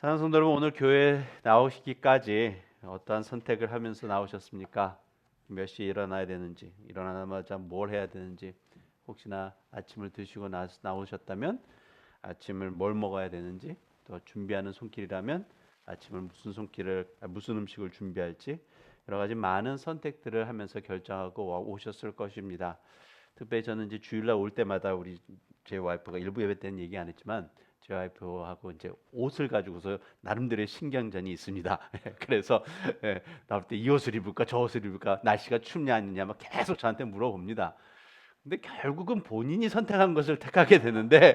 사랑하는 성도 여러분, 오늘 교회 나오시기까지 어떠한 선택을 하면서 나오셨습니까? 몇 시에 일어나야 되는지, 일어나자마자 뭘 해야 되는지, 혹시나 아침을 드시고 나오셨다면 아침을 뭘 먹어야 되는지, 또 준비하는 손길이라면 아침을 무슨 음식을 준비할지, 여러 가지 많은 선택들을 하면서 결정하고 오셨을 것입니다. 특별히 저는 이제 주일날 올 때마다 제 와이프가 일부 예배 때는 얘기 안 했지만 제 와이프하고 이제 옷을 가지고서 나름대로의 신경전이 있습니다. 그래서 나올 때 이 옷을 입을까 저 옷을 입을까, 날씨가 춥냐 아니냐 막 계속 저한테 물어봅니다. 근데 결국은 본인이 선택한 것을 택하게 되는데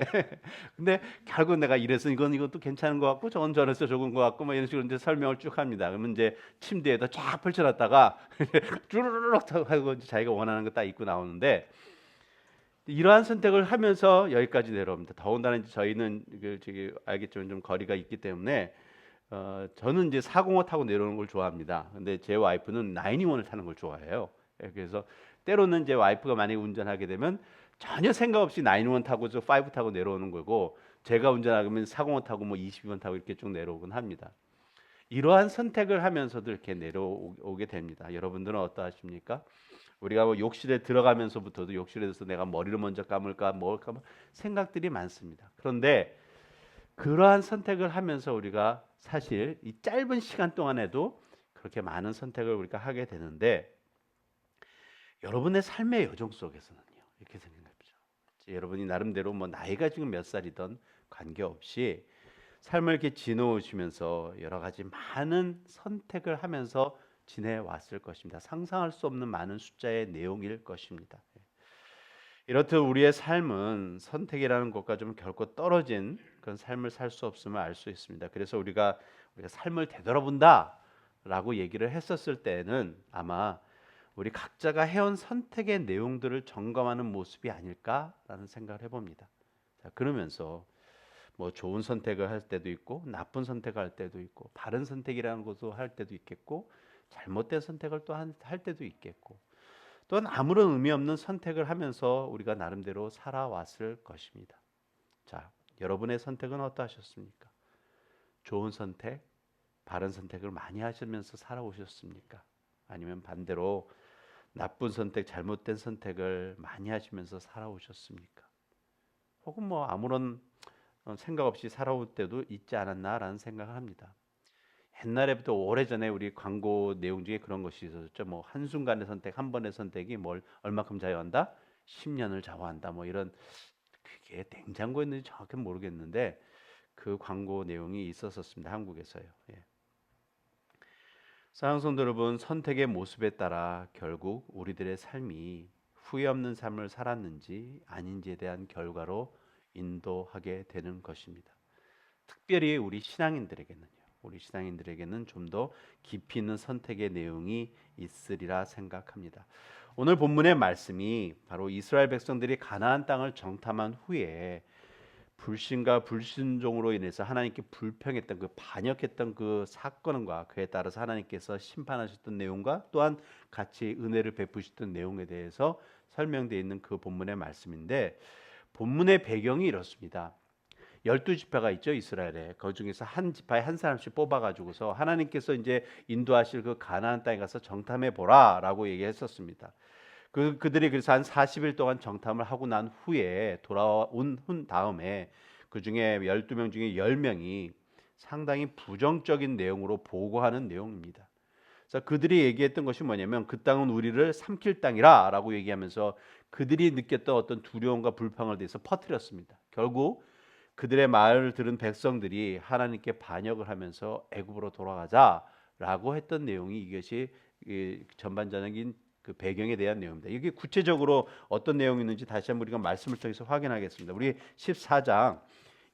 근데 결국 내가 이래서 이것도 괜찮은 것 같고 저건 저래서 좋은 것 같고 뭐 이런 식으로 이제 설명을 쭉 합니다. 그러면 이제 침대에다 쫙 펼쳐놨다가 쭈르륵 하고 이제 자기가 원하는 거 딱 입고 나오는데, 이러한 선택을 하면서 여기까지 내려옵니다. 더군다나 이제 저희는 저기 알겠지만 좀 거리가 있기 때문에 저는 이제 405 타고 내려오는 걸 좋아합니다. 근데 제 와이프는 911을 타는 걸 좋아해요. 그래서 때로는 이제 와이프가 만약에 운전하게 되면 전혀 생각 없이 911 타고 저 5 타고 내려오는 거고, 제가 운전하면 405 타고 뭐 22번 타고 이렇게 쭉 내려오곤 합니다. 이러한 선택을 하면서도 이렇게 내려오게 됩니다. 여러분들은 어떠하십니까? 우리가 뭐 욕실에 들어가면서부터도 욕실에서 내가 머리를 먼저 감을까 뭘까 생각들이 많습니다. 그런데 그러한 선택을 하면서 우리가 사실 이 짧은 시간 동안에도 그렇게 많은 선택을 우리가 하게 되는데, 여러분의 삶의 여정 속에서는요 이렇게 생각해보죠. 여러분이 나름대로 뭐 나이가 지금 몇 살이든 관계없이 삶을 이렇게 지내오시면서 여러 가지 많은 선택을 하면서 지내왔을 것입니다. 상상할 수 없는 많은 숫자의 내용일 것입니다. 이렇듯 우리의 삶은 선택이라는 것과 좀 결코 떨어진 그런 삶을 살 수 없음을 알 수 있습니다. 그래서 우리가 삶을 되돌아본다라고 얘기를 했었을 때는 아마 우리 각자가 해온 선택의 내용들을 점검하는 모습이 아닐까라는 생각을 해봅니다. 자, 그러면서 뭐 좋은 선택을 할 때도 있고 나쁜 선택을 할 때도 있고 바른 선택이라는 것도 할 때도 있겠고 잘못된 선택을 또 할 때도 있겠고, 또한 아무런 의미 없는 선택을 하면서 우리가 나름대로 살아왔을 것입니다. 자, 여러분의 선택은 어떠하셨습니까? 좋은 선택, 바른 선택을 많이 하시면서 살아오셨습니까? 아니면 반대로 나쁜 선택, 잘못된 선택을 많이 하시면서 살아오셨습니까? 혹은 뭐 아무런 생각 없이 살아올 때도 있지 않았나라는 생각을 합니다. 옛날에부터 오래전에 우리 광고 내용 중에 그런 것이 있었죠. 뭐 한순간의 선택, 한 번의 선택이 뭘 얼마큼 좌우한다? 10년을 좌우한다. 뭐 이런, 그게 냉장고였는지 정확히 모르겠는데 그 광고 내용이 있었습니다. 한국에서요. 예. 사랑하는 성도 여러분, 선택의 모습에 따라 결국 우리들의 삶이 후회 없는 삶을 살았는지 아닌지에 대한 결과로 인도하게 되는 것입니다. 특별히 우리 신앙인들에게는 좀 더 깊이 있는 선택의 내용이 있으리라 생각합니다. 오늘 본문의 말씀이 바로 이스라엘 백성들이 가나안 땅을 정탐한 후에 불신과 불순종으로 인해서 하나님께 불평했던 그 반역했던 그 사건과 그에 따라서 하나님께서 심판하셨던 내용과 또한 같이 은혜를 베푸셨던 내용에 대해서 설명되어 있는 그 본문의 말씀인데, 본문의 배경이 이렇습니다. 12지파가 있죠, 이스라엘에. 그 중에서 한 지파에 한 사람씩 뽑아 가지고서 하나님께서 이제 인도하실 그 가나안 땅에 가서 정탐해 보라라고 얘기했었습니다. 그들이 그래서 한 40일 동안 정탐을 하고 난 후에 돌아온 다음에 그 중에 12명 중에 10명이 상당히 부정적인 내용으로 보고하는 내용입니다. 그래서 그들이 얘기했던 것이 뭐냐면 그 땅은 우리를 삼킬 땅이라라고 얘기하면서 그들이 느꼈던 어떤 두려움과 불평을 대해서 퍼뜨렸습니다. 결국 그들의 말을 들은 백성들이 하나님께 반역을 하면서 애굽으로 돌아가자라고 했던 내용이, 이것이 전반적인 그 배경에 대한 내용입니다. 이게 구체적으로 어떤 내용이 있는지 다시 한번 우리가 말씀을 통해서 확인하겠습니다. 우리 14장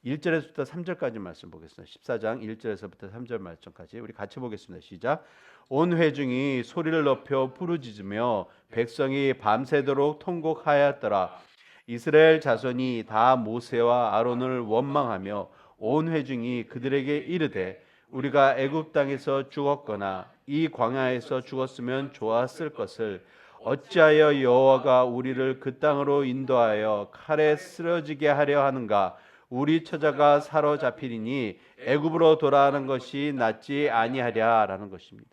1절에서부터 3절까지 말씀 보겠습니다. 14장 1절에서부터 3절 말씀까지 우리 같이 보겠습니다. 시작. 온 회중이 소리를 높여 부르짖으며 백성이 밤새도록 통곡하였더라. 이스라엘 자손이 다 모세와 아론을 원망하며 온 회중이 그들에게 이르되 우리가 애굽 땅에서 죽었거나 이 광야에서 죽었으면 좋았을 것을 어찌하여 여호와가 우리를 그 땅으로 인도하여 칼에 쓰러지게 하려 하는가? 우리 처자가 사로잡히리니 애굽으로 돌아가는 것이 낫지 아니하랴라는 것입니다.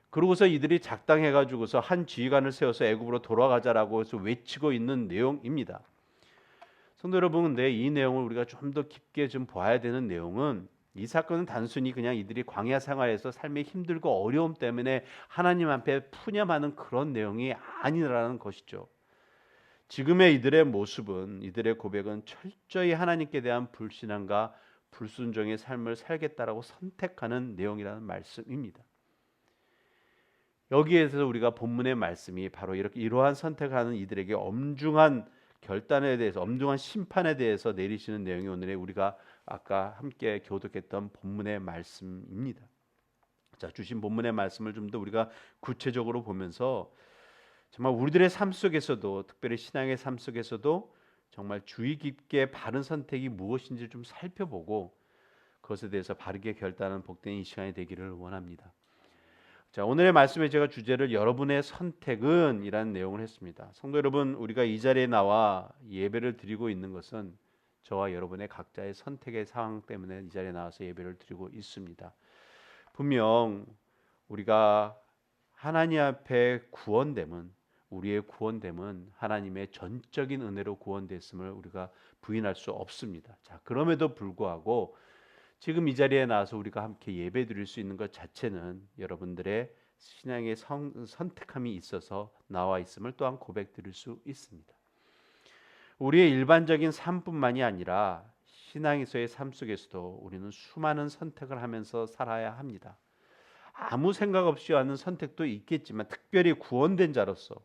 그러고서 이들이 작당해가지고서 한 지휘관을 세워서 애굽으로 돌아가자라고 해서 외치고 있는 내용입니다. 성도 여러분, 근데 이 내용을 우리가 좀 더 깊게 좀 봐야 되는 내용은 이 사건은 단순히 그냥 이들이 광야 생활에서 삶이 힘들고 어려움 때문에 하나님 앞에 푸념하는 그런 내용이 아니라는 것이죠. 지금의 이들의 모습은, 이들의 고백은 철저히 하나님께 대한 불신앙과 불순종의 삶을 살겠다라고 선택하는 내용이라는 말씀입니다. 여기에서 우리가 본문의 말씀이 바로 이러한 선택하는 이들에게 엄중한 결단에 대해서, 엄중한 심판에 대해서 내리시는 내용이 오늘의 우리가 아까 함께 교독했던 본문의 말씀입니다. 자, 주신 본문의 말씀을 좀 더 우리가 구체적으로 보면서 정말 우리들의 삶 속에서도, 특별히 신앙의 삶 속에서도 정말 주의 깊게 바른 선택이 무엇인지 좀 살펴보고 그것에 대해서 바르게 결단하는 복된 이 시간이 되기를 원합니다. 자, 오늘의 말씀에 제가 주제를 여러분의 선택은 이라는 내용을 했습니다. 성도 여러분, 우리가 이 자리에 나와 예배를 드리고 있는 것은 저와 여러분의 각자의 선택의 상황 때문에 이 자리에 나와서 예배를 드리고 있습니다. 분명 우리가 하나님 앞에 구원됨은, 우리의 구원됨은 하나님의 전적인 은혜로 구원됐음을 우리가 부인할 수 없습니다. 자, 그럼에도 불구하고 지금 이 자리에 나와서 우리가 함께 예배 드릴 수 있는 것 자체는 여러분들의 신앙의 선택함이 있어서 나와 있음을 또한 고백 드릴 수 있습니다. 우리의 일반적인 삶뿐만이 아니라 신앙에서의 삶 속에서도 우리는 수많은 선택을 하면서 살아야 합니다. 아무 생각 없이 하는 선택도 있겠지만 특별히 구원된 자로서,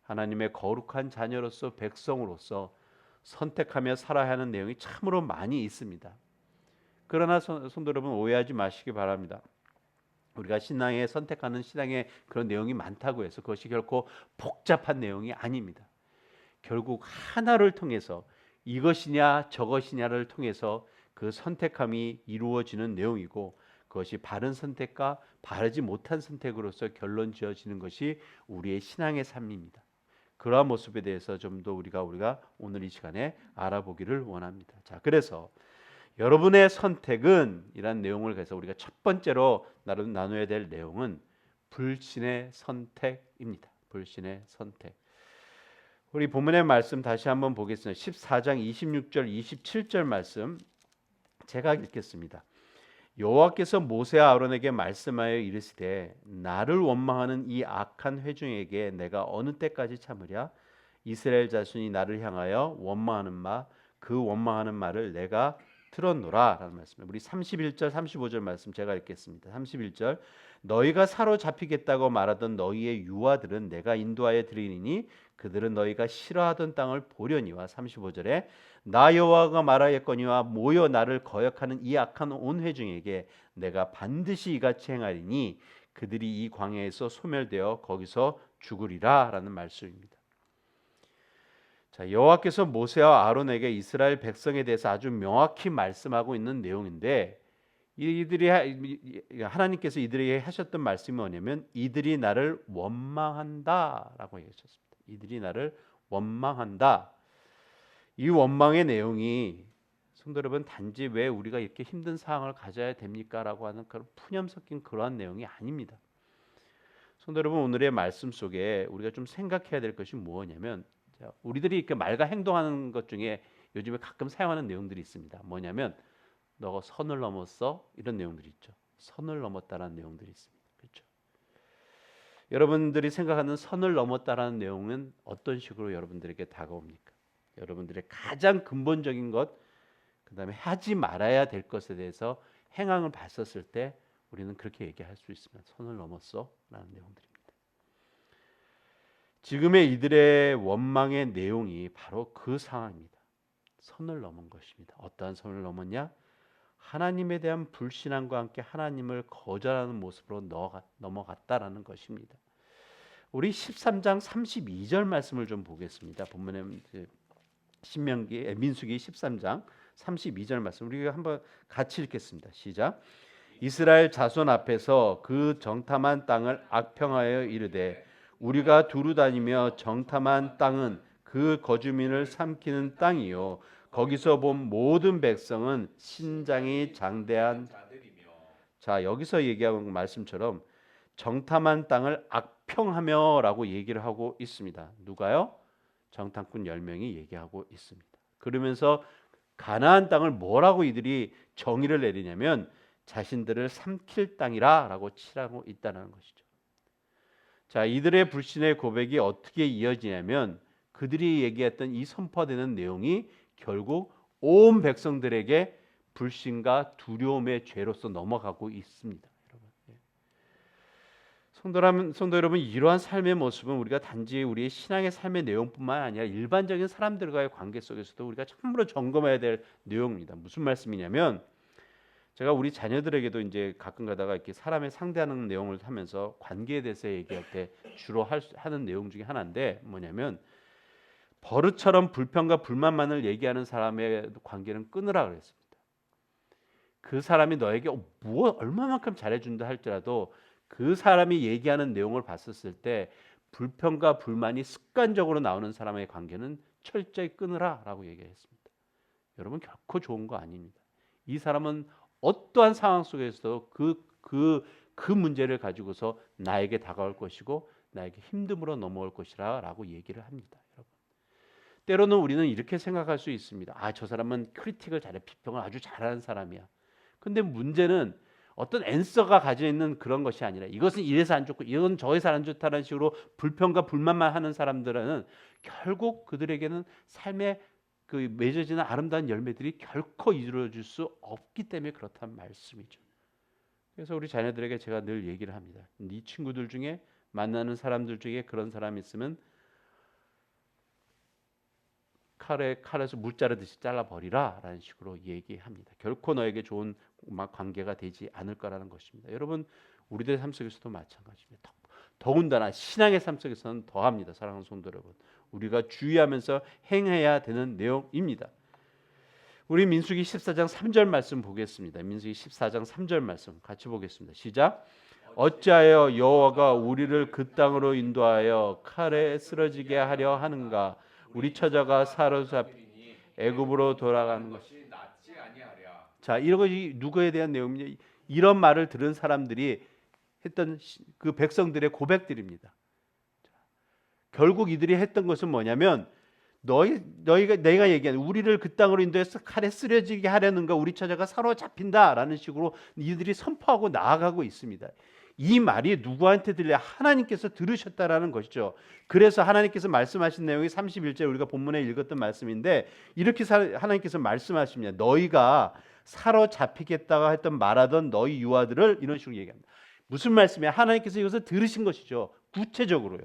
하나님의 거룩한 자녀로서, 백성으로서 선택하며 살아야 하는 내용이 참으로 많이 있습니다. 그러나 성도 여러분, 오해하지 마시기 바랍니다. 우리가 신앙에 선택하는 신앙의 그런 내용이 많다고 해서 그것이 결코 복잡한 내용이 아닙니다. 결국 하나를 통해서, 이것이냐 저것이냐를 통해서 그 선택함이 이루어지는 내용이고, 그것이 바른 선택과 바르지 못한 선택으로서 결론 지어지는 것이 우리의 신앙의 삶입니다. 그러한 모습에 대해서 좀 더 우리가 오늘 이 시간에 알아보기를 원합니다. 자, 그래서 여러분의 선택은 이란 내용을 해서 우리가 첫 번째로 나눠야 될 내용은 불신의 선택입니다. 불신의 선택. 우리 본문의 말씀 다시 한번 보겠습니다. 14장 26절 27절 말씀 제가 읽겠습니다. 여호와께서 모세와 아론에게 말씀하여 이르시되 나를 원망하는 이 악한 회중에게 내가 어느 때까지 참으랴? 이스라엘 자손이 나를 향하여 원망하는 그 원망하는 말을 내가 들었노라 라는 말씀입니다. 우리 31절 35절 말씀 제가 읽겠습니다. 31절 너희가 사로잡히겠다고 말하던 너희의 유아들은 내가 인도하여 드리니 그들은 너희가 싫어하던 땅을 보려니와 35절에 나 여호와가 말하였거니와 모여 나를 거역하는 이 악한 온 회중에게 내가 반드시 이같이 행하리니 그들이 이 광야에서 소멸되어 거기서 죽으리라 라는 말씀입니다. 자, 여호와께서 모세와 아론에게 이스라엘 백성에 대해서 아주 명확히 말씀하고 있는 내용인데, 하나님께서 이들에게 하셨던 말씀이 뭐냐면 이들이 나를 원망한다라고 얘기하셨습니다. 이들이 나를 원망한다. 이 원망의 내용이 성도 여러분, 단지 왜 우리가 이렇게 힘든 상황을 가져야 됩니까라고 하는 그런 푸념 섞인 그러한 내용이 아닙니다. 성도 여러분, 오늘의 말씀 속에 우리가 좀 생각해야 될 것이 무엇이냐면, 우리들이 이렇게 말과 행동하는 것 중에 요즘에 가끔 사용하는 내용들이 있습니다. 뭐냐면 너가 선을 넘었어, 이런 내용들이 있죠. 선을 넘었다라는 내용들이 있습니다. 그렇죠? 여러분들이 생각하는 선을 넘었다라는 내용은 어떤 식으로 여러분들에게 다가옵니까? 여러분들의 가장 근본적인 것, 그 다음에 하지 말아야 될 것에 대해서 행함을 봤었을 때 우리는 그렇게 얘기할 수 있으면 선을 넘었어 라는 내용들입니다. 지금의 이들의 원망의 내용이 바로 그 상황입니다. 선을 넘은 것입니다. 어떠한 선을 넘었냐? 하나님에 대한 불신앙과 함께 하나님을 거절하는 모습으로 넘어갔다라는 것입니다. 우리 13장 32절 말씀을 좀 보겠습니다. 본문에 민수기 13장 32절 말씀 우리가 한번 같이 읽겠습니다. 시작. 이스라엘 자손 앞에서 그 정탐한 땅을 악평하여 이르되 우리가 두루 다니며 정탐한 땅은 그 거주민을 삼키는 땅이요 거기서 본 모든 백성은 신장이 장대한 자 여기서 얘기하는 말씀처럼 정탐한 땅을 악평하며라고 얘기를 하고 있습니다. 누가요? 정탐꾼 10명이 얘기하고 있습니다. 그러면서 가나안 땅을 뭐라고 이들이 정의를 내리냐면 자신들을 삼킬 땅이라라고 칠하고 있다는 것이죠. 자, 이들의 불신의 고백이 어떻게 이어지냐면 그들이 얘기했던 이 선포되는 내용이 결국 온 백성들에게 불신과 두려움의 죄로서 넘어가고 있습니다. 성도 여러분, 이러한 삶의 모습은 우리가 단지 우리의 신앙의 삶의 내용뿐만 아니라 일반적인 사람들과의 관계 속에서도 우리가 참으로 점검해야 될 내용입니다. 무슨 말씀이냐면 제가 우리 자녀들에게도 이제 가끔 가다가 이렇게 사람의 상대하는 내용을 하면서 관계에 대해서 얘기할 때 주로 하는 내용 중에 하나인데 뭐냐면 버릇처럼 불평과 불만만을 얘기하는 사람의 관계는 끊으라 그랬습니다. 그 사람이 너에게 얼마만큼 잘해준다 할지라도 그 사람이 얘기하는 내용을 봤었을 때 불평과 불만이 습관적으로 나오는 사람의 관계는 철저히 끊으라라고 얘기했습니다. 여러분 결코 좋은 거 아닙니다. 이 사람은 어떠한 상황 속에서도 그 문제를 가지고서 나에게 다가올 것이고 나에게 힘듦으로 넘어올 것이라고 얘기를 합니다. 여러분. 때로는 우리는 이렇게 생각할 수 있습니다. 저 사람은 크리틱을 잘해, 비평을 아주 잘하는 사람이야. 근데 문제는 어떤 앤서가 가지고 있는 그런 것이 아니라 이것은 이래서 안 좋고 이건 저래서 안 좋다는 식으로 불평과 불만만 하는 사람들은 결국 그들에게는 삶의 그 맺어지는 아름다운 열매들이 결코 이루어질 수 없기 때문에 그렇다는 말씀이죠. 그래서 우리 자녀들에게 제가 늘 얘기를 합니다. 네 친구들 중에 만나는 사람들 중에 그런 사람이 있으면 칼에서 물 자르듯이 잘라버리라 라는 식으로 얘기합니다. 결코 너에게 좋은 관계가 되지 않을 거라는 것입니다. 여러분 우리들의 삶 속에서도 마찬가지입니다. 더군다나 신앙의 삶 속에서는 더합니다. 사랑하는 성도 여러분, 우리가 주의하면서 행해야 되는 내용입니다. 우리 민수기 14장 3절 말씀 보겠습니다. 민수기 14장 3절 말씀 같이 보겠습니다. 시작. 어찌하여 여호와가 우리를 그 땅으로 인도하여 칼에 쓰러지게 하려 하는가? 우리 처자가 사로잡히 애굽으로 돌아가는 것이 낫지 아니하랴. 자, 이것이 누구에 대한 내용이냐? 이런 말을 들은 사람들이 했던 그 백성들의 고백들입니다. 결국 이들이 했던 것은 뭐냐면 너희가 내가 얘기하는 우리를 그 땅으로 인도해서 칼에 쓰러지게 하려는가? 우리 처자가 사로잡힌다라는 식으로 이들이 선포하고 나아가고 있습니다. 이 말이 누구한테 들려? 하나님께서 들으셨다라는 것이죠. 그래서 하나님께서 말씀하신 내용이 31절 우리가 본문에 읽었던 말씀인데 이렇게 하나님께서 말씀하십니다. 너희가 사로잡히겠다고 했던 말하던 너희 유아들을 이런 식으로 얘기합니다. 무슨 말씀이야? 하나님께서 이것을 들으신 것이죠. 구체적으로요.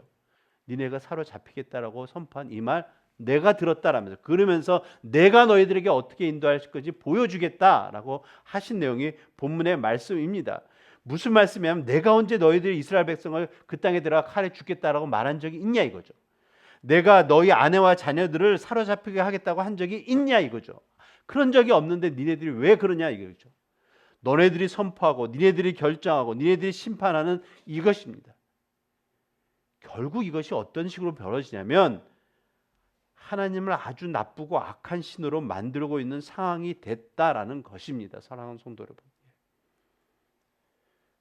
니네가 사로잡히겠다라고 선포한 이 말 내가 들었다라면서 그러면서 내가 너희들에게 어떻게 인도할 것인지 보여주겠다라고 하신 내용이 본문의 말씀입니다. 무슨 말씀이냐면 내가 언제 너희들이 이스라엘 백성을 그 땅에 들어가 칼에 죽겠다라고 말한 적이 있냐 이거죠. 내가 너희 아내와 자녀들을 사로잡히게 하겠다고 한 적이 있냐 이거죠. 그런 적이 없는데 니네들이 왜 그러냐 이거죠. 너네들이 선포하고 니네들이 결정하고 니네들이 심판하는 이것입니다. 결국 이것이 어떤 식으로 벌어지냐면 하나님을 아주 나쁘고 악한 신으로 만들고 있는 상황이 됐다라는 것입니다. 사랑하는 성도 여러분.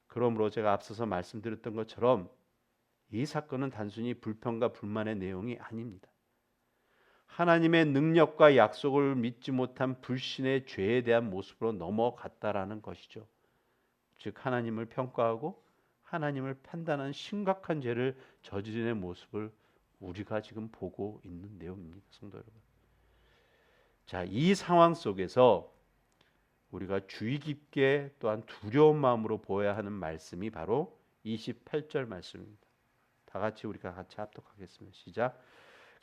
그러므로 제가 앞서서 말씀드렸던 것처럼 이 사건은 단순히 불평과 불만의 내용이 아닙니다. 하나님의 능력과 약속을 믿지 못한 불신의 죄에 대한 모습으로 넘어갔다라는 것이죠. 즉 하나님을 평가하고 하나님을 판단하는 심각한 죄를 저지르는 모습을 우리가 지금 보고 있는 내용입니다. 성도 여러분. 자, 이 상황 속에서 우리가 주의 깊게 또한 두려운 마음으로 보아야 하는 말씀이 바로 28절 말씀입니다. 다 같이 우리가 같이 합독하겠습니다. 시작.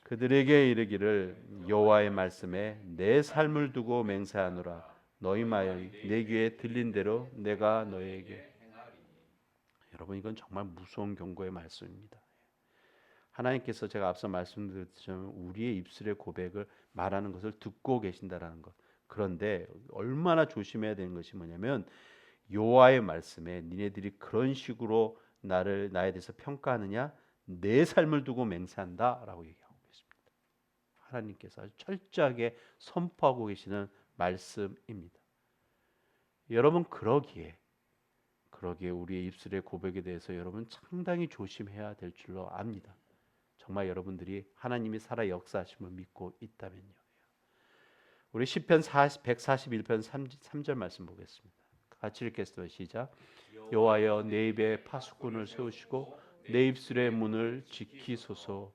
그들에게 이르기를 여호와의 말씀에 내 삶을 두고 맹세하노라. 너희 말이 내 귀에 들린 대로 내가 너희에게 행하리니. 여러분 이건 정말 무서운 경고의 말씀입니다. 하나님께서 제가 앞서 말씀드렸지만 우리의 입술의 고백을 말하는 것을 듣고 계신다라는 것. 그런데 얼마나 조심해야 되는 것이 뭐냐면 여호와의 말씀에 니네들이 그런 식으로 나에 대해서 평가하느냐 내 삶을 두고 맹세한다라고 얘기하고 있습니다. 하나님께서 아주 철저하게 선포하고 계시는 말씀입니다. 여러분 그러기에 우리의 입술의 고백에 대해서 여러분 상당히 조심해야 될 줄로 압니다. 정말 여러분들이 하나님이 살아 역사하심을 믿고 있다면요. 우리 시편 141편 3절 말씀 보겠습니다. 같이 읽겠습니다. 시작. 여호와여 내 입에 파수꾼을 세우시고 내 입술의 문을 지키소서.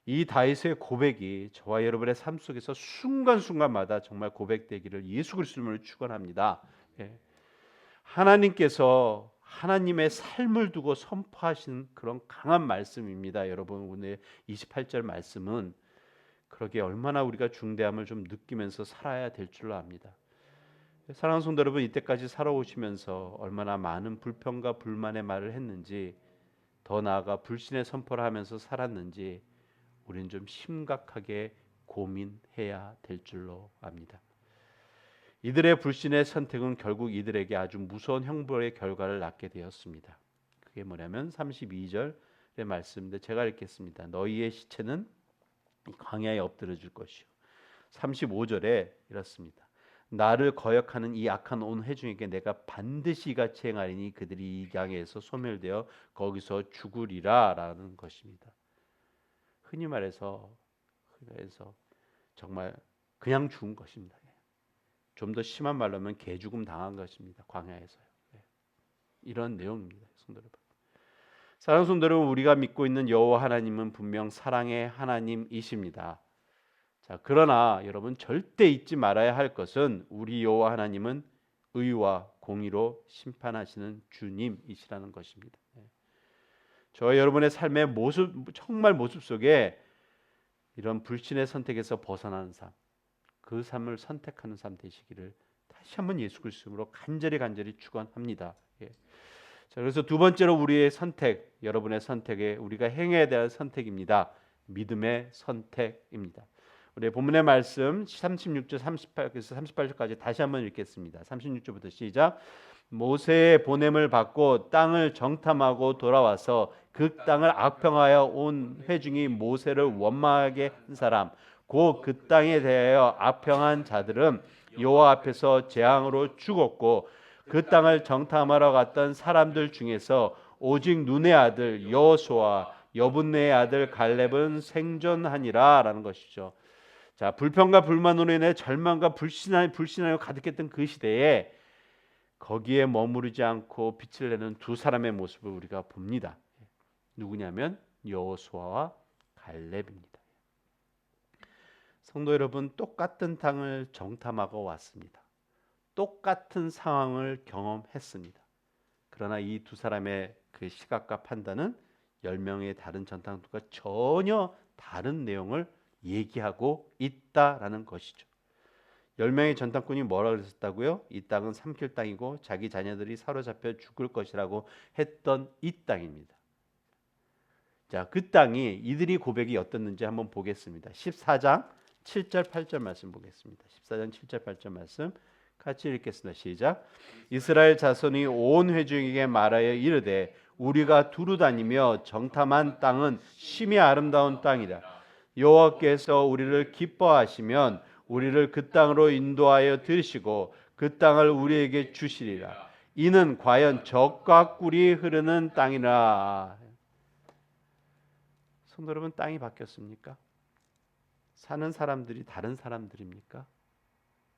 이 다윗의 고백이 저와 여러분의 삶 속에서 순간순간마다 정말 고백되기를 예수 그리스도를 축원합니다. 하나님께서 하나님의 삶을 두고 선포하신 그런 강한 말씀입니다. 여러분 오늘 28절 말씀은 그러기에 얼마나 우리가 중대함을 좀 느끼면서 살아야 될 줄로 압니다. 사랑하는 성도 여러분, 이때까지 살아오시면서 얼마나 많은 불평과 불만의 말을 했는지, 더 나아가 불신의 선포를 하면서 살았는지 우리는 좀 심각하게 고민해야 될 줄로 압니다. 이들의 불신의 선택은 결국 이들에게 아주 무서운 형벌의 결과를 낳게 되었습니다. 그게 뭐냐면 32절의 말씀인데 제가 읽겠습니다. 너희의 시체는 광야에 엎드려질 것이요. 35절에 이렇습니다. 나를 거역하는 이 악한 온 회중에게 내가 반드시 이같이 행하리니 그들이 이 강에서 소멸되어 거기서 죽으리라 라는 것입니다. 흔히 말해서 정말 그냥 죽은 것입니다. 좀 더 심한 말로 하면 개죽음 당한 것입니다. 광야에서요. 이런 내용입니다. 성도 여러분. 사랑하는 성도 여러분, 우리가 믿고 있는 여호와 하나님은 분명 사랑의 하나님이십니다. 자, 그러나 여러분 절대 잊지 말아야 할 것은 우리 여호와 하나님은 의와 공의로 심판하시는 주님이시라는 것입니다. 저와 여러분의 삶의 모습, 정말 모습 속에 이런 불신의 선택에서 벗어나는 삶, 그 삶을 선택하는 삶 되시기를 다시 한번 예수 그리스도로 간절히 축원합니다. 자, 그래서 두 번째로 우리의 선택, 여러분의 선택에 우리가 행해야 될 선택입니다. 믿음의 선택입니다. 우리 본문의 말씀 36절 38에서 38절까지 다시 한번 읽겠습니다. 36절부터 시작. 모세의 보냄을 받고 땅을 정탐하고 돌아와서 그 땅을 악평하여 온 회중이 모세를 원망하게 한 사람, 곧 그 땅에 대하여 악평한 자들은 여호와 앞에서 재앙으로 죽었고 그 땅을 정탐하러 갔던 사람들 중에서 오직 눈의 아들 여호수아와 여분네의 아들 갈렙은 생존하니라 라는 것이죠. 자, 불평과 불만으로 인해 절망과 불신하여 가득했던 그 시대에 거기에 머무르지 않고 빛을 내는 두 사람의 모습을 우리가 봅니다. 누구냐면 여호수아와 갈렙입니다. 성도 여러분, 똑같은 땅을 정탐하고 왔습니다. 똑같은 상황을 경험했습니다. 그러나 이 두 사람의 그 시각과 판단은 10명의 다른 전당들과 전혀 다른 내용을 얘기하고 있다라는 것이죠. 10명의 전당꾼이 뭐라 그랬었다고요? 이 땅은 삼킬 땅이고 자기 자녀들이 사로잡혀 죽을 것이라고 했던 이 땅입니다. 자, 그 땅이 이들이 고백이 어떻는지 한번 보겠습니다. 14장 7절 8절 말씀 보겠습니다. 14장 7절 8절 말씀 같이 읽겠습니다. 시작. 이스라엘 자손이 온 회중에게 말하여 이르되 우리가 두루 다니며 정탐한 땅은 심히 아름다운 땅이라. 여호와께서 우리를 기뻐하시면 우리를 그 땅으로 인도하여 들으시고 그 땅을 우리에게 주시리라. 이는 과연 젖과 꿀이 흐르는 땅이라. 성도 여러분, 땅이 바뀌었습니까? 사는 사람들이 다른 사람들입니까?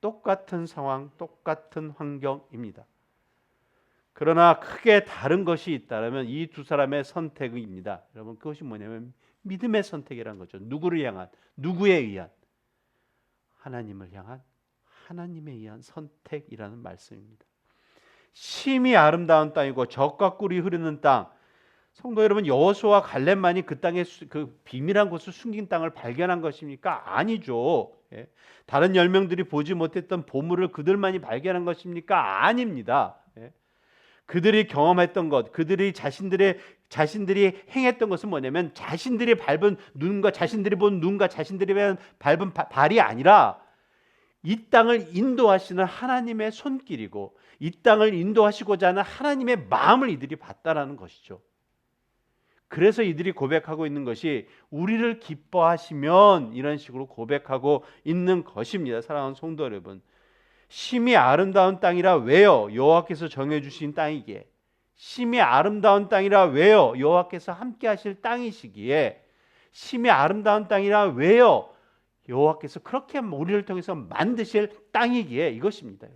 똑같은 상황, 똑같은 환경입니다. 그러나 크게 다른 것이 있다면 이 두 사람의 선택입니다. 여러분, 그것이 뭐냐면 믿음의 선택이라는 거죠. 누구를 향한, 누구에 의한? 하나님을 향한, 하나님에 의한 선택이라는 말씀입니다. 심히 아름다운 땅이고 젖과 꿀이 흐르는 땅. 성도 여러분, 여호수아와 갈렙만이 그 땅의 그 비밀한 곳을 숨긴 땅을 발견한 것입니까? 아니죠. 다른 10명들이 보지 못했던 보물을 그들만이 발견한 것입니까? 아닙니다. 그들이 경험했던 것, 그들이 자신들이 행했던 것은 뭐냐면 자신들이 밟은 눈과 자신들이 본 눈과 자신들이 밟은 발이 아니라 이 땅을 인도하시는 하나님의 손길이고 이 땅을 인도하시고자 하는 하나님의 마음을 이들이 봤다라는 것이죠. 그래서 이들이 고백하고 있는 것이 우리를 기뻐하시면 이런 식으로 고백하고 있는 것입니다. 사랑하는 성도 여러분, 심히 아름다운 땅이라 왜요? 여호와께서 정해주신 땅이기에. 심히 아름다운 땅이라 왜요? 여호와께서 함께 하실 땅이시기에. 심히 아름다운 땅이라 왜요? 여호와께서 그렇게 우리를 통해서 만드실 땅이기에 이것입니다.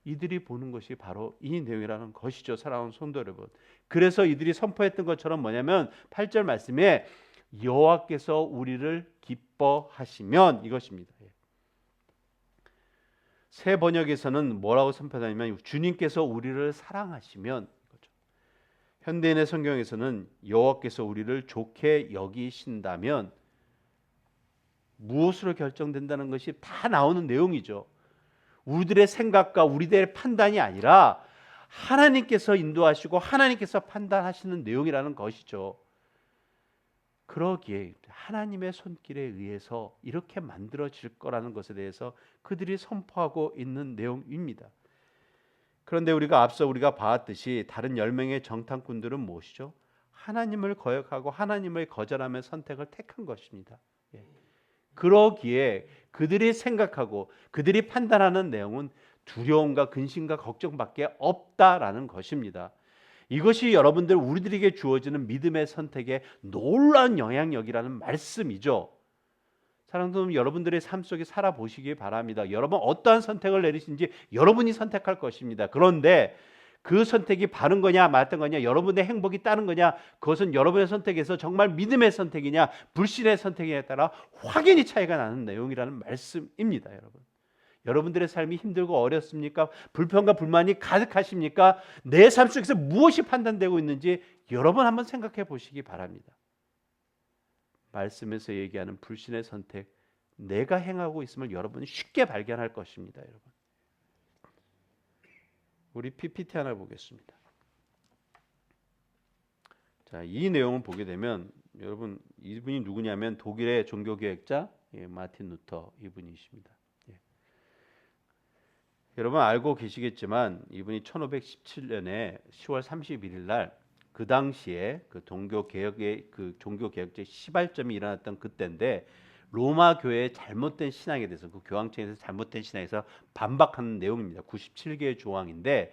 이들이 보는 것이 바로 이 내용이라는 것이죠. 사랑하는 성도 여러분, 그래서 이들이 선포했던 것처럼 뭐냐면 8절 말씀에 여호와께서 우리를 기뻐하시면 이것입니다. 새 번역에서는 뭐라고 선포하냐면 주님께서 우리를 사랑하시면 이거죠. 현대인의 성경에서는 여호와께서 우리를 좋게 여기신다면 무엇으로 결정된다는 것이 다 나오는 내용이죠. 우리들의 생각과 우리들의 판단이 아니라 하나님께서 인도하시고 하나님께서 판단하시는 내용이라는 것이죠. 그러기에 하나님의 손길에 의해서 이렇게 만들어질 거라는 것에 대해서 그들이 선포하고 있는 내용입니다. 그런데 우리가 봤듯이 다른 10명의 정탐꾼들은 무엇이죠? 하나님을 거역하고 하나님을 거절하며 선택을 택한 것입니다. 그러기에 그들이 생각하고 그들이 판단하는 내용은 두려움과 근심과 걱정밖에 없다라는 것입니다. 이것이 여러분들 우리들에게 주어지는 믿음의 선택에 놀라운 영향력이라는 말씀이죠. 사랑하는 여러분들의 삶 속에 살아보시기 바랍니다. 여러분 어떠한 선택을 내리신지 여러분이 선택할 것입니다. 그런데 그 선택이 바른 거냐 맞던 거냐, 여러분의 행복이 따른 거냐, 그것은 여러분의 선택에서 정말 믿음의 선택이냐 불신의 선택에 따라 확연히 차이가 나는 내용이라는 말씀입니다. 여러분들의 삶이 힘들고 어렵습니까? 불평과 불만이 가득하십니까? 내 삶 속에서 무엇이 판단되고 있는지 여러분 한번 생각해 보시기 바랍니다. 말씀에서 얘기하는 불신의 선택, 내가 행하고 있음을 여러분이 쉽게 발견할 것입니다. 여러분, 우리 PPT 하나 보겠습니다. 자, 이 내용을 보게 되면 여러분 이분이 누구냐면 독일의 종교개혁자 마틴 루터 이분이십니다. 여러분 알고 계시겠지만 이분이 1517년에 10월 31일 날 그 당시에 그 종교개혁의 그 종교개혁제 시발점이 일어났던 그때인데 로마 교회의 잘못된 신앙에 대해서 그 교황청에서 잘못된 신앙에서 반박하는 내용입니다. 97개의 조항인데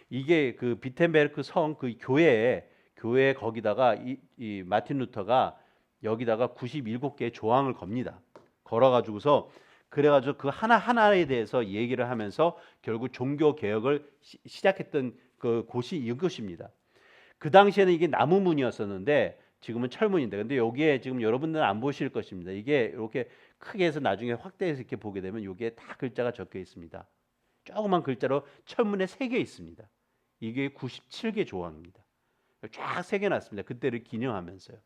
이게 그 비텐베르크 성 그 교회 거기다가 이 마틴 루터가 여기다가 97개의 조항을 겁니다. 걸어가지고서 그래가지고 그 하나하나에 대해서 얘기를 하면서 결국 종교 개혁을 시작했던 그 곳이 이것입니다. 그 당시에는 이게 나무문이었었는데 지금은 철문인데, 근데 여기에 지금 여러분들은 안 보실 것입니다. 이게 이렇게 크게 해서 나중에 확대해서 이렇게 보게 되면 여기에 다 글자가 적혀 있습니다. 조그만 글자로 철문에 새겨 있습니다. 이게 97개 조항입니다. 쫙 새겨놨습니다. 그때를 기념하면서요.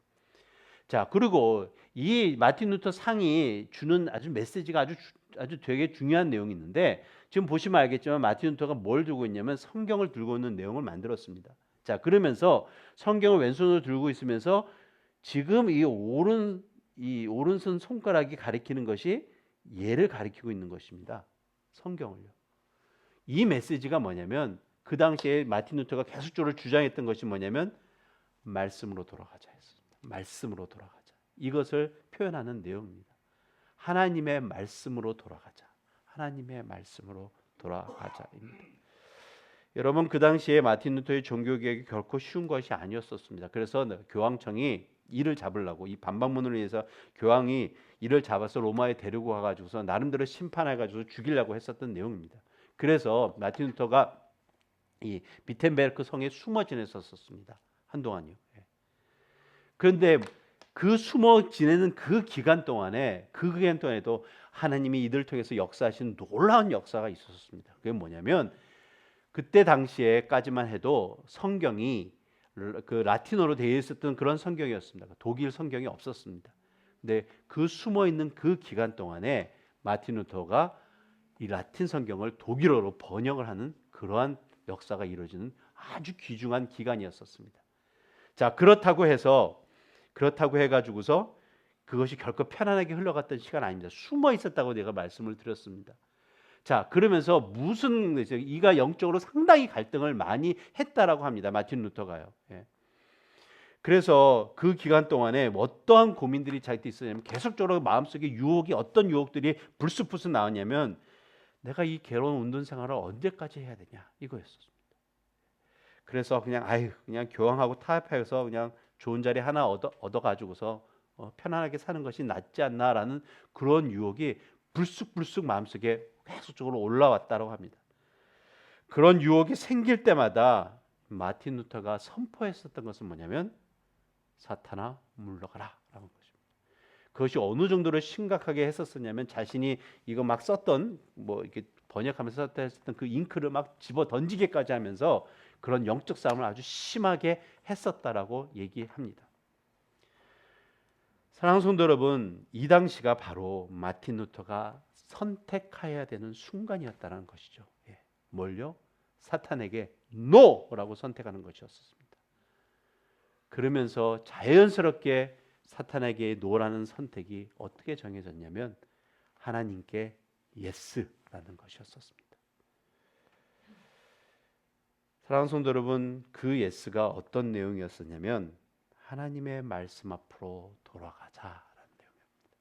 자, 그리고 이 마틴 루터 상이 주는 아주 메시지가 아주 되게 중요한 내용이 있는데 지금 보시면 알겠지만 마틴 루터가 뭘 들고 있냐면 성경을 들고 있는 내용을 만들었습니다. 자, 그러면서 성경을 왼손으로 들고 있으면서 지금 이 오른손 손가락이 가리키는 것이 얘를 가리키고 있는 것입니다. 성경을요. 이 메시지가 뭐냐면 그 당시에 마틴 루터가 계속적으로 주장했던 것이 뭐냐면 말씀으로 돌아가자 했습니다. 말씀으로 돌아가자. 이것을 표현하는 내용입니다. 하나님의 말씀으로 돌아가자. 하나님의 말씀으로 돌아가자입니다. 여러분 그 당시에 마틴 루터의 종교개혁이 결코 쉬운 것이 아니었었습니다. 그래서 교황청이 이를 잡으려고 이 반박문으로 인해서 교황이 이를 잡아서 로마에 데리고 가가지고서 나름대로 심판해가지고 죽이려고 했었던 내용입니다. 그래서 마틴 루터가 이 비텐베르크 성에 숨어 지냈었습니다. 한동안요. 그런데 그 숨어 지내는 그 기간 동안에도 하나님이 이들을 통해서 역사하신 놀라운 역사가 있었습니다. 그게 뭐냐면 그때 당시에까지만 해도 성경이 그 라틴어로 되어 있었던 그런 성경이었습니다. 독일 성경이 없었습니다. 근데 그 숨어 있는 그 기간 동안에 마틴 루터가 이 라틴 성경을 독일어로 번역을 하는 그러한 역사가 이루어지는 아주 귀중한 기간이었었습니다. 자, 그렇다고 해가지고서 그것이 결코 편안하게 흘러갔던 시간 아닙니다. 숨어 있었다고 내가 말씀을 드렸습니다. 자, 그러면서 이가 영적으로 상당히 갈등을 많이 했다라고 합니다. 마틴 루터가요. 그래서 그 기간 동안에 어떠한 고민들이 자기한테 있었냐면 계속적으로 마음속에 유혹이 어떤 유혹들이 불쑥불쑥 나왔냐면 내가 이 결혼 운동 생활을 언제까지 해야 되냐 이거였었습니다. 그래서 그냥 그냥 교황하고 타협해서 그냥 좋은 자리 하나 얻어 가지고서 편안하게 사는 것이 낫지 않나라는 그런 유혹이 불쑥불쑥 마음속에 계속적으로 올라왔다고 합니다. 그런 유혹이 생길 때마다 마틴 루터가 선포했었던 것은 뭐냐면 사탄아 물러가라 라는 것입니다. 그것이 어느 정도로 심각하게 했었냐면 자신이 이거 막 썼던 이렇게 번역하면서 썼던 그 잉크를 막 집어 던지게까지 하면서 그런 영적 싸움을 아주 심하게 했었다라고 얘기합니다. 사랑하는 성도 여러분, 이 당시가 바로 마틴 루터가 선택해야 되는 순간이었다는 것이죠. 예. 뭘요? 사탄에게 NO라고 선택하는 것이었습니다. 그러면서 자연스럽게 사탄에게 노라는 선택이 어떻게 정해졌냐면 하나님께 예스라는 것이었습니다. 사랑하는 성도 여러분, 그 예스가 어떤 내용이었었냐면 하나님의 말씀 앞으로 돌아가자라는 내용입니다.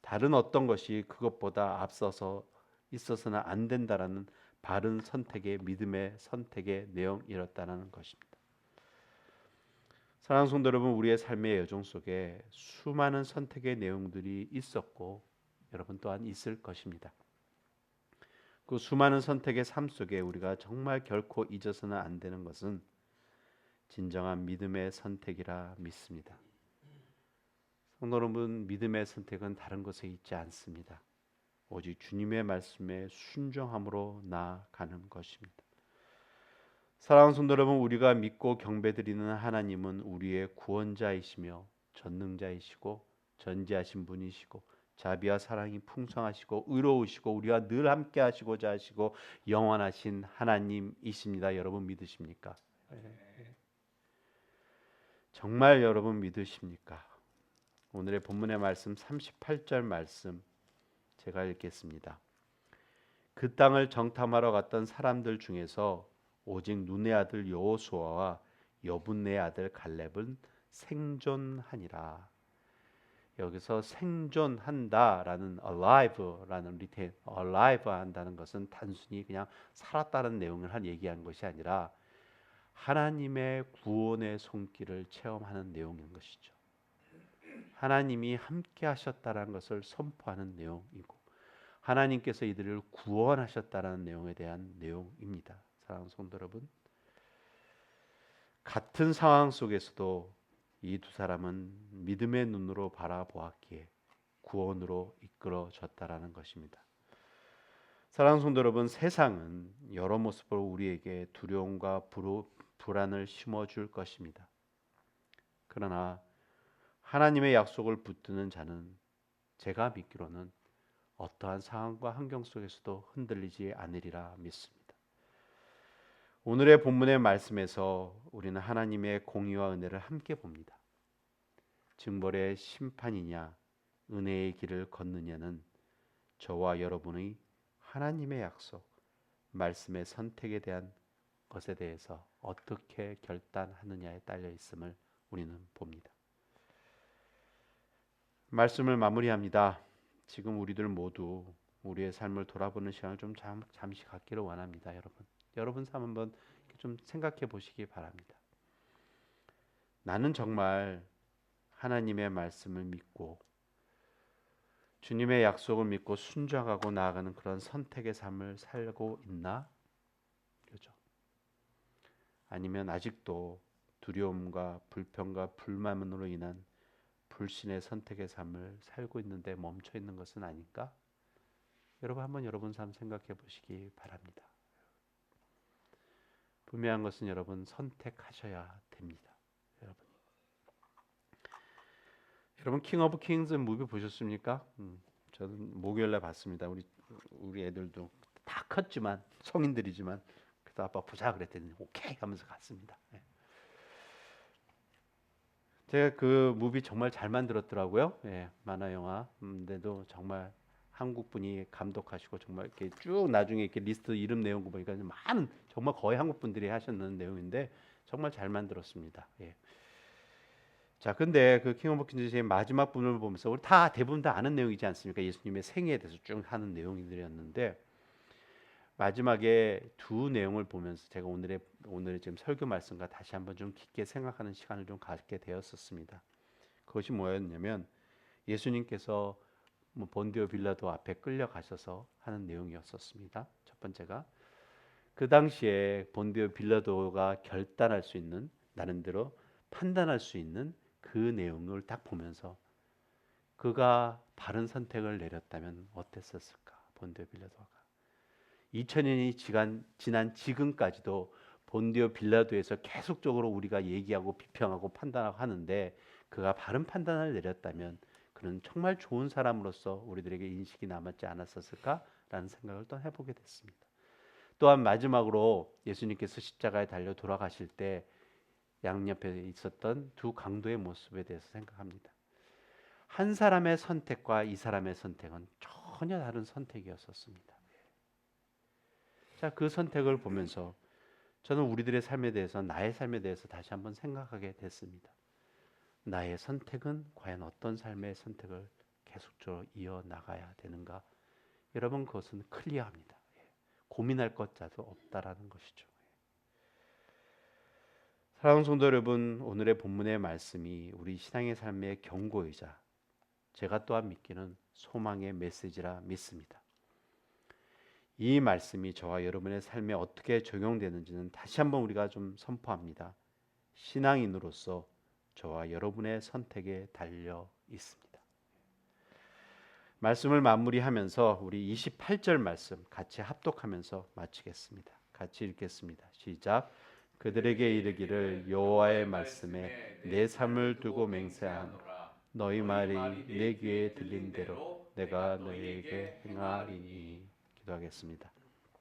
다른 어떤 것이 그것보다 앞서서 있어서는 안 된다라는 바른 선택의 믿음의 선택의 내용이었다는 것입니다. 사랑하는 성도 여러분, 우리의 삶의 여정 속에 수많은 선택의 내용들이 있었고 여러분 또한 있을 것입니다. 그 수많은 선택의 삶 속에 우리가 정말 결코 잊어서는 안 되는 것은 진정한 믿음의 선택이라 믿습니다. 성도 여러분, 믿음의 선택은 다른 것에 있지 않습니다. 오직 주님의 말씀에 순종함으로 나아가는 것입니다. 사랑하는 성도 여러분, 우리가 믿고 경배드리는 하나님은 우리의 구원자이시며 전능자이시고 전지하신 분이시고 자비와 사랑이 풍성하시고 의로우시고 우리와 늘 함께 하시고자 하시고 영원하신 하나님이십니다. 여러분 믿으십니까? 정말 여러분 믿으십니까? 오늘의 본문의 말씀 38절 말씀 제가 읽겠습니다. 그 땅을 정탐하러 갔던 사람들 중에서 오직 눈의 아들 여호수아와 여분의 아들 갈렙은 생존하니라. 여기서 생존한다라는 alive라는 리테인 alive 한다는 것은 단순히 그냥 살았다는 내용을 얘기한 것이 아니라 하나님의 구원의 손길을 체험하는 내용인 것이죠. 하나님이 함께 하셨다는 것을 선포하는 내용이고 하나님께서 이들을 구원하셨다는 내용에 대한 내용입니다. 사랑하는 성도 여러분, 같은 상황 속에서도 이 두 사람은 믿음의 눈으로 바라보았기에 구원으로 이끌어졌다라는 것입니다. 사랑하는 성도 여러분, 세상은 여러 모습으로 우리에게 두려움과 불안을 심어줄 것입니다. 그러나 하나님의 약속을 붙드는 자는 제가 믿기로는 어떠한 상황과 환경 속에서도 흔들리지 않으리라 믿습니다. 오늘의 본문의 말씀에서 우리는 하나님의 공의와 은혜를 함께 봅니다. 징벌의 심판이냐 은혜의 길을 걷느냐는 저와 여러분의 하나님의 약속, 말씀의 선택에 대한 것에 대해서 어떻게 결단하느냐에 딸려 있음을 우리는 봅니다. 말씀을 마무리합니다. 지금 우리들 모두 우리의 삶을 돌아보는 시간을 좀 잠시 갖기를 원합니다. 여러분 삶 한번 좀 생각해 보시기 바랍니다. 나는 정말 하나님의 말씀을 믿고 주님의 약속을 믿고 순종하고 나아가는 그런 선택의 삶을 살고 있나? 그렇죠? 아니면 아직도 두려움과 불평과 불만으로 인한 불신의 선택의 삶을 살고 있는데 멈춰 있는 것은 아닐까? 여러분 한번 여러분 삶 생각해 보시기 바랍니다. 분명한 것은 여러분 선택하셔야 됩니다. 여러분 킹 오브 킹스 무비 보셨습니까? 저는 목요일날 봤습니다. 우리 애들도 다 컸지만 성인들이지만 그래도 아빠 보자 그랬더니 오케이 하면서 갔습니다. 제가 그 무비 정말 잘 만들었더라고요. 만화 영화인데도 정말 한국 분이 감독하시고 정말 이렇게 쭉 나중에 이렇게 리스트 이름 내용 보니까 많은 정말 거의 한국 분들이 하셨는 내용인데 정말 잘 만들었습니다. 자, 근데 그 킹 오브 퀸즈의 마지막 부분을 보면서 우리 다 대부분 다 아는 내용이지 않습니까? 예수님의 생애에 대해서 쭉 하는 내용들이었는데 마지막에 두 내용을 보면서 제가 오늘의 지금 설교 말씀과 다시 한번 좀 깊게 생각하는 시간을 좀 갖게 되었었습니다. 그것이 뭐였냐면 예수님께서 뭐 본디오 빌라도 앞에 끌려가셔서 하는 내용이었었습니다. 첫 번째가 그 당시에 본디오 빌라도가 결단할 수 있는 나름대로 판단할 수 있는 그 내용을 딱 보면서 그가 바른 선택을 내렸다면 어땠었을까? 본디오 빌라도가 2000년이 지난 지금까지도 본디오 빌라도에서 계속적으로 우리가 얘기하고 비평하고 판단하고 하는데 그가 바른 판단을 내렸다면 그는 정말 좋은 사람으로서 우리들에게 인식이 남았지 않았었을까라는 생각을 또 해보게 됐습니다. 또한 마지막으로 예수님께서 십자가에 달려 돌아가실 때 양옆에 있었던 두 강도의 모습에 대해서 생각합니다. 한 사람의 선택과 이 사람의 선택은 전혀 다른 선택이었었습니다. 자, 그 선택을 보면서 저는 우리들의 삶에 대해서 나의 삶에 대해서 다시 한번 생각하게 됐습니다. 나의 선택은 과연 어떤 삶의 선택을 계속적으로 이어나가야 되는가? 여러분 그것은 클리어합니다. 고민할 것자도 없다라는 것이죠. 사랑하는 성도 여러분, 오늘의 본문의 말씀이 우리 신앙의 삶의 경고이자 제가 또한 믿기는 소망의 메시지라 믿습니다. 이 말씀이 저와 여러분의 삶에 어떻게 적용되는지는 다시 한번 우리가 좀 선포합니다. 신앙인으로서 저와 여러분의 선택에 달려 있습니다. 말씀을 마무리하면서 우리 28절 말씀 같이 합독하면서 마치겠습니다. 같이 읽겠습니다. 시작. 그들에게 이르기를 여호와의 말씀에 내 삶을 두고 맹세하노라. 너희 말이 내 귀에 들린 대로 내가 너희에게 행하리니. 기도하겠습니다.